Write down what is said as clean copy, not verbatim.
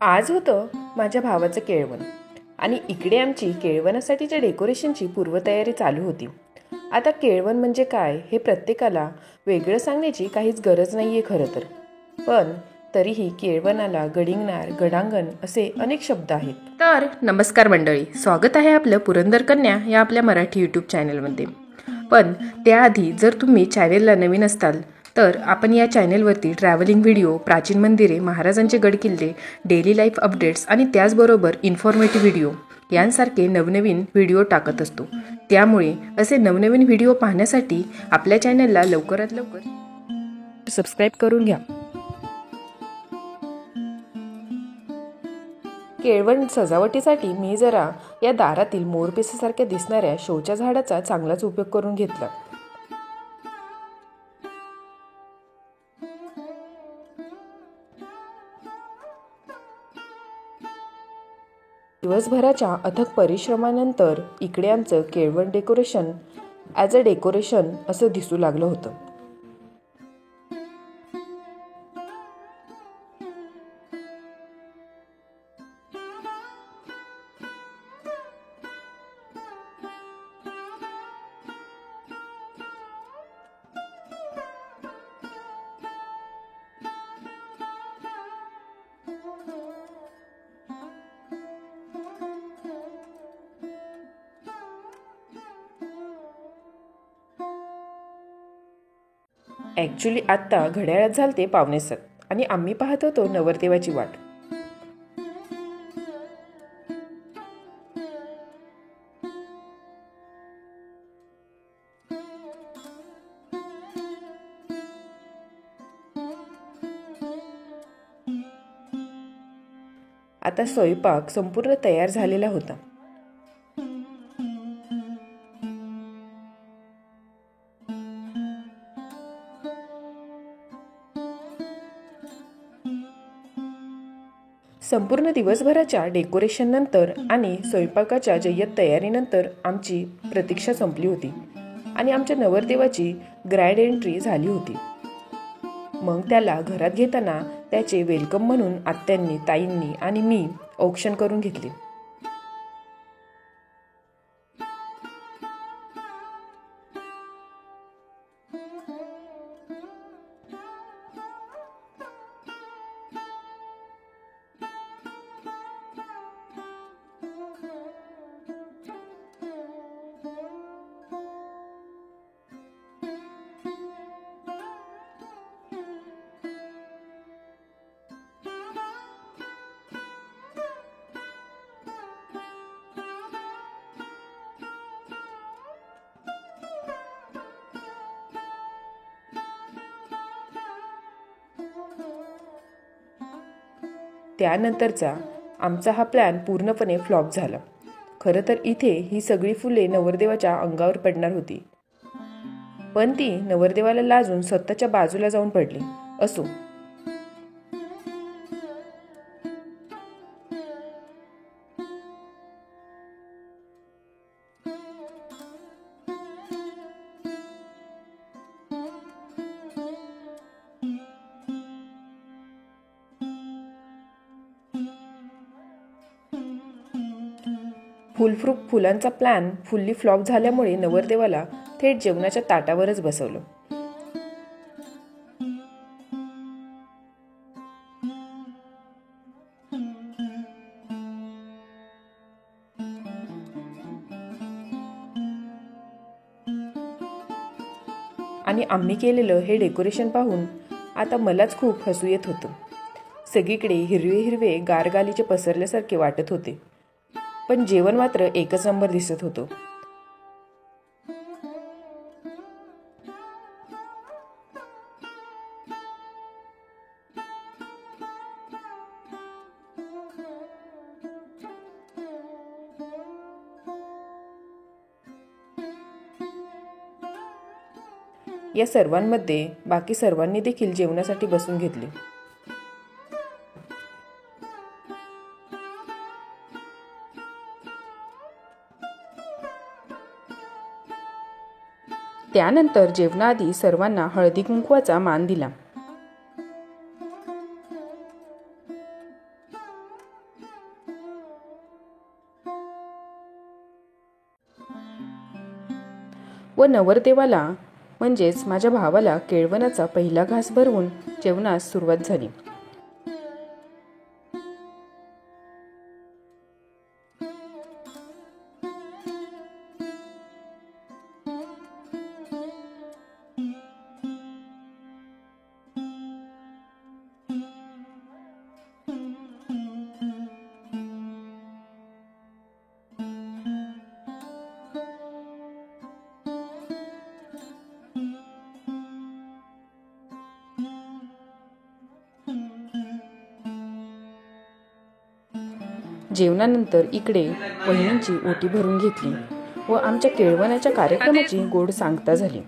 आज होतं माझ्या भावाचं केळवण आणि इकडे आमची केळवणासाठीच्या डेकोरेशनची पूर्वतयारी चालू होती. आता केळवण म्हणजे काय हे प्रत्येकाला वेगळं सांगण्याची काहीच गरज नाही आहे खरं तर. पण तरीही केळवणाला गडिंगनार, गडांगण असे अनेक शब्द आहेत. तर नमस्कार मंडळी, स्वागत आहे आपलं पुरंदर कन्या या आपल्या मराठी यूट्यूब चॅनलमध्ये. पण त्याआधी जर तुम्ही चॅनेलला नवीन असताल तर आपण या चॅनेलवरती ट्रॅव्हलिंग व्हिडिओ, प्राचीन मंदिरे, महाराजांचे गडकिल्ले, डेली लाईफ अपडेट्स आणि त्याचबरोबर इन्फॉर्मेटिव्ह व्हिडिओ यांसारखे नवनवीन व्हिडिओ टाकत असतो. त्यामुळे असे नवनवीन व्हिडिओ पाहण्यासाठी आपल्या चॅनलला लवकरात लवकर सबस्क्राईब करून घ्या. केळवण सजावटीसाठी मी जरा या दारातील मोरपिसासारख्या दिसणाऱ्या शोच्या झाडाचा चांगलाच उपयोग करून घेतला. दिवसभराच्या अथक परिश्रमानंतर इकडे आमचं केळवण डेकोरेशन ॲज अ डेकोरेशन असं दिसू लागलं होतं. ॲक्च्युली आत्ता घड्याळात झालते 6:45 आणि आम्ही पाहत होतो नवरदेवाची वाट. आता स्वयंपाक संपूर्ण तयार झालेला होता. संपूर्ण दिवसभराच्या डेकोरेशन नंतर आणि स्वयंपाकाच्या जय्यत तयारीनंतर आमची प्रतीक्षा संपली होती आणि आमच्या नवरदेवाची ग्रँड एंट्री झाली होती. मग त्याला घरात घेताना त्याचे वेलकम म्हणून आत्यांनी, ताईंनी आणि मी औक्षण करून घेतले. त्यानंतरचा आमचा हा प्लॅन पूर्णपणे फ्लॉप झाला. खरं तर इथे ही सगळी फुले नवरदेवाच्या अंगावर पडणार होती, पण ती नवरदेवाला लाजून स्वतःच्या बाजूला जाऊन पडली. असो, फुलांचा प्लॅन फुल्ली फ्लॉप झाल्यामुळे नवरदेवाला थेट जेवणाच्या ताटावरच बसवलं. आणि आम्ही केलेलं हे डेकोरेशन पाहून आता मलाच खूप हसू येत होतं. सगळीकडे हिरवे हिरवे गारगालीचे पसरल्यासारखे वाटत होते, पण जेवण मात्र एकच नंबर दिसत होतं. या सर्वांमध्ये बाकी सर्वांनी देखील जेवणासाठी बसून घेतले. त्यानंतर जेवणाआधी सर्वांना हळदी कुंकवाचा मान दिला. व नवरदेवाला म्हणजेच माझ्या भावाला केळवणाचा पहिला घास भरवून जेवणास सुरुवात झाली. जेवणानंतर इकडे वहिनींची ओटी भरून घेतली व आमच्या केळवणाच्या कार्यक्रमाची गोड सांगता झाली.